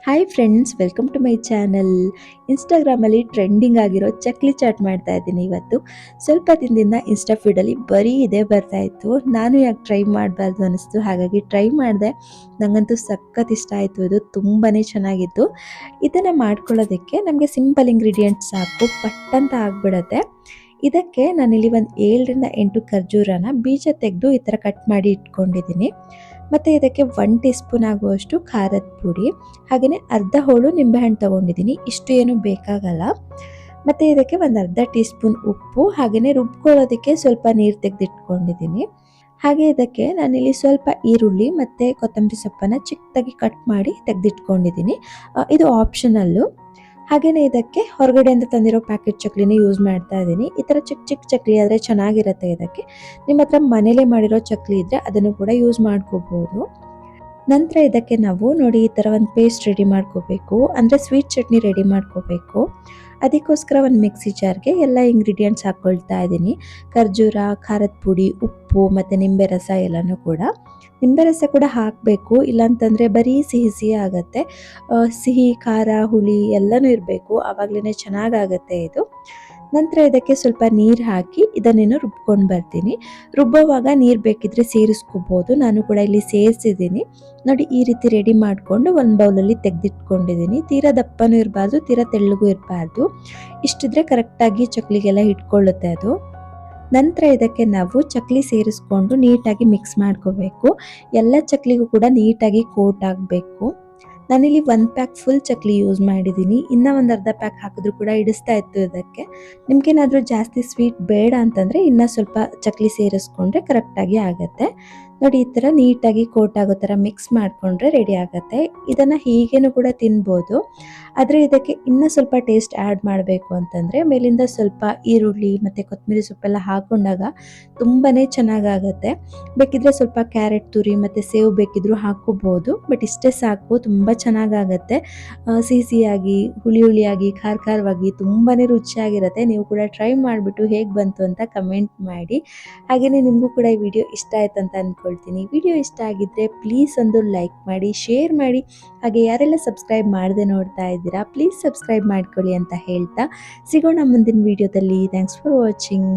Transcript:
Hi friends, welcome to my channel. ಇನ್ಸ್ಟಾಗ್ರಾಮಲ್ಲಿ trending ಆಗಿರೋ chakli chat ಮಾಡ್ತಾ ಇದ್ದೀನಿ ಇವತ್ತು. ಸ್ವಲ್ಪ ದಿನದಿಂದ ಇನ್ಸ್ಟಾ ಫೀಡಲ್ಲಿ ಬರೀ ಇದೇ ಬರ್ತಾ ಇತ್ತು. ನಾನು ಯಾಕೆ ಟ್ರೈ ಮಾಡಬಾರ್ದು ಅನ್ನಿಸ್ತು, ಹಾಗಾಗಿ ಟ್ರೈ ಮಾಡಿದೆ. ನನಗಂತೂ ಸಖತ್ ಇಷ್ಟ ಆಯಿತು. ಇದು ತುಂಬಾ ಚೆನ್ನಾಗಿತ್ತು. ಇದನ್ನು ಮಾಡ್ಕೊಳ್ಳೋದಕ್ಕೆ ನಮಗೆ ಸಿಂಪಲ್ ಇಂಗ್ರೀಡಿಯೆಂಟ್ಸ್ ಸಾಕು, ಪಟ್ಟಂತ ಆಗಿಬಿಡತ್ತೆ. ಇದಕ್ಕೆ ನಾನಿಲ್ಲಿ ಒಂದು 7ರಿಂದ 8 ಖರ್ಜೂರನ ಬೀಜ ತೆಗೆದು ಈ ಥರ ಕಟ್ ಮಾಡಿ ಇಟ್ಕೊಂಡಿದ್ದೀನಿ. ಮತ್ತು ಇದಕ್ಕೆ 1 ಟೀ ಸ್ಪೂನ್ ಆಗುವಷ್ಟು ಖಾರದ ಪುಡಿ, ಹಾಗೆಯೇ ಅರ್ಧ ಹೋಳು ನಿಂಬೆಹಣ್ಣು ತೊಗೊಂಡಿದ್ದೀನಿ. ಇಷ್ಟು ಏನು ಬೇಕಾಗಲ್ಲ. ಮತ್ತು ಇದಕ್ಕೆ ಒಂದು ಅರ್ಧ ಟೀ ಸ್ಪೂನ್ ಉಪ್ಪು, ಹಾಗೆಯೇ ರುಬ್ಕೊಳ್ಳೋದಕ್ಕೆ ಸ್ವಲ್ಪ ನೀರು ತೆಗೆದಿಟ್ಕೊಂಡಿದ್ದೀನಿ. ಹಾಗೆ ಇದಕ್ಕೆ ನಾನಿಲ್ಲಿ ಸ್ವಲ್ಪ ಈರುಳ್ಳಿ ಮತ್ತು ಕೊತ್ತಂಬರಿ ಸೊಪ್ಪನ್ನು ಚಿಕ್ಕದಾಗಿ ಕಟ್ ಮಾಡಿ ತೆಗೆದಿಟ್ಕೊಂಡಿದ್ದೀನಿ. ಇದು ಆಪ್ಷನಲ್ಲು. ಹಾಗೆಯೇ ಇದಕ್ಕೆ ಹೊರಗಡೆಯಿಂದ ತಂದಿರೋ ಪ್ಯಾಕೆಟ್ ಚಕ್ಲಿನೇ ಯೂಸ್ ಮಾಡ್ತಾ ಇದ್ದೀನಿ. ಈ ಥರ ಚಿಕ್ಕ ಚಿಕ್ಕ ಚಕ್ಲಿ ಆದರೆ ಚೆನ್ನಾಗಿರುತ್ತೆ. ಇದಕ್ಕೆ ನಿಮ್ಮ ಹತ್ರ ಮನೇಲೇ ಮಾಡಿರೋ ಚಕ್ಲಿ ಇದ್ದರೆ ಅದನ್ನು ಕೂಡ ಯೂಸ್ ಮಾಡ್ಕೋಬೋದು. ನಂತರ ಇದಕ್ಕೆ ನಾವು ನೋಡಿ ಈ ಥರ ಒಂದು ಪೇಸ್ಟ್ ರೆಡಿ ಮಾಡ್ಕೋಬೇಕು, ಅಂದರೆ ಸ್ವೀಟ್ ಚಟ್ನಿ ರೆಡಿ ಮಾಡ್ಕೋಬೇಕು. ಅದಕ್ಕೋಸ್ಕರ ಒಂದು ಮಿಕ್ಸಿ ಜಾರ್ಗೆ ಎಲ್ಲ ಇಂಗ್ರೀಡಿಯೆಂಟ್ಸ್ ಹಾಕ್ಕೊಳ್ತಾ ಇದ್ದೀನಿ. ಖರ್ಜೂರ, ಖಾರದ ಪುಡಿ, ಉಪ್ಪು ಮತ್ತು ನಿಂಬೆ ರಸ ಎಲ್ಲನೂ ಕೂಡ. ನಿಂಬೆ ರಸ ಕೂಡ ಹಾಕಬೇಕು, ಇಲ್ಲಾಂತಂದರೆ ಬರೀ ಸಿಹಿ ಸಿಹಿ ಆಗುತ್ತೆ. ಸಿಹಿ, ಖಾರ, ಹುಳಿ ಎಲ್ಲನೂ ಇರಬೇಕು, ಆವಾಗಲೇ ಚೆನ್ನಾಗಾಗತ್ತೆ ಇದು. ನಂತರ ಇದಕ್ಕೆ ಸ್ವಲ್ಪ ನೀರು ಹಾಕಿ ಇದನ್ನೇನು ರುಬ್ಕೊಂಡು ಬರ್ತೀನಿ. ರುಬ್ಬೋವಾಗ ನೀರು ಬೇಕಿದ್ರೆ ಸೇರಿಸ್ಕೋಬೋದು. ನಾನು ಕೂಡ ಇಲ್ಲಿ ಸೇರಿಸಿದ್ದೀನಿ. ನೋಡಿ ಈ ರೀತಿ ರೆಡಿ ಮಾಡಿಕೊಂಡು ಒಂದು ಬೌಲಲ್ಲಿ ತೆಗೆದಿಟ್ಕೊಂಡಿದ್ದೀನಿ. ತೀರಾ ದಪ್ಪನೂ ಇರಬಾರ್ದು, ತೀರಾ ತೆಳ್ಳಗೂ ಇರಬಾರ್ದು. ಇಷ್ಟಿದ್ರೆ ಕರೆಕ್ಟಾಗಿ ಚಕ್ಲಿಗೆಲ್ಲ ಹಿಡ್ಕೊಳ್ಳುತ್ತೆ ಅದು. ನಂತರ ಇದಕ್ಕೆ ನಾವು ಚಕ್ಲಿ ಸೇರಿಸ್ಕೊಂಡು ನೀಟಾಗಿ ಮಿಕ್ಸ್ ಮಾಡ್ಕೋಬೇಕು. ಎಲ್ಲ ಚಕ್ಲಿಗೂ ಕೂಡ ನೀಟಾಗಿ ಕೋಟ್ ಆಗಬೇಕು. ನಾನಿಲ್ಲಿ 1 ಪ್ಯಾಕ್ ಫುಲ್ ಚಕ್ಲಿ ಯೂಸ್ ಮಾಡಿದ್ದೀನಿ. ಇನ್ನೂ ಒಂದು ಅರ್ಧ ಪ್ಯಾಕ್ ಹಾಕಿದ್ರೂ ಕೂಡ ಹಿಡಿಸ್ತಾ ಇತ್ತು ಇದಕ್ಕೆ. ನಿಮ್ಗೇನಾದರೂ ಜಾಸ್ತಿ ಸ್ವೀಟ್ ಬೇಡ ಅಂತಂದರೆ ಇನ್ನೂ ಸ್ವಲ್ಪ ಚಕ್ಲಿ ಸೇರಿಸ್ಕೊಂಡ್ರೆ ಕರೆಕ್ಟಾಗಿ ಆಗುತ್ತೆ. ನೋಡಿ ಈ ಥರ ನೀಟಾಗಿ ಕೋಟ್ ಆಗೋ ಥರ ಮಿಕ್ಸ್ ಮಾಡಿಕೊಂಡ್ರೆ ರೆಡಿ ಆಗುತ್ತೆ. ಇದನ್ನು ಹೀಗೇನೂ ಕೂಡ ತಿನ್ಬೋದು. ಆದರೆ ಇದಕ್ಕೆ ಇನ್ನೂ ಸ್ವಲ್ಪ ಟೇಸ್ಟ್ ಆ್ಯಡ್ ಮಾಡಬೇಕು ಅಂತಂದರೆ ಮೇಲಿಂದ ಸ್ವಲ್ಪ ಈರುಳ್ಳಿ ಮತ್ತು ಕೊತ್ತಂಬರಿ ಸೊಪ್ಪೆಲ್ಲ ಹಾಕೊಂಡಾಗ ತುಂಬಾ ಚೆನ್ನಾಗಾಗತ್ತೆ. ಬೇಕಿದ್ರೆ ಸ್ವಲ್ಪ ಕ್ಯಾರೆಟ್ ತುರಿ ಮತ್ತು ಸೇವು ಬೇಕಿದ್ರೂ ಹಾಕ್ಕೋಬೋದು. ಬಟ್ ಇಷ್ಟೇ ಸಾಕು, ತುಂಬ ಚೆನ್ನಾಗಾಗತ್ತೆ. ಸಿಹಿ ಸಿಹಿಯಾಗಿ, ಹುಳಿ ಹುಳಿಯಾಗಿ, ಖಾರ ಖಾರವಾಗಿ ತುಂಬಾ ರುಚಿಯಾಗಿರುತ್ತೆ. ನೀವು ಕೂಡ ಟ್ರೈ ಮಾಡಿಬಿಟ್ಟು ಹೇಗೆ ಬಂತು ಅಂತ ಕಮೆಂಟ್ ಮಾಡಿ. ಹಾಗೆಯೇ ನಿಮಗೂ ಕೂಡ ಈ ವಿಡಿಯೋ ಇಷ್ಟ ಆಯ್ತು ಅಂತ ಅಂದ್ಕೊಳ್ತೀನಿ. ವಿಡಿಯೋ ಇಷ್ಟ ಆಗಿದ್ದರೆ ಪ್ಲೀಸ್ ಒಂದು ಲೈಕ್ ಮಾಡಿ, ಶೇರ್ ಮಾಡಿ. ಹಾಗೆ ಯಾರೆಲ್ಲ ಸಬ್ಸ್ಕ್ರೈಬ್ ಮಾಡದೆ ನೋಡ್ತಾ ಇದ್ದೀರಾ ಪ್ಲೀಸ್ ಸಬ್ಸ್ಕ್ರೈಬ್ ಮಾಡ್ಕೊಳ್ಳಿ ಅಂತ ಹೇಳ್ತಾ ಸಿಗೋಣ ಮುಂದಿನ ವಿಡಿಯೋದಲ್ಲಿ. Thanks for watching.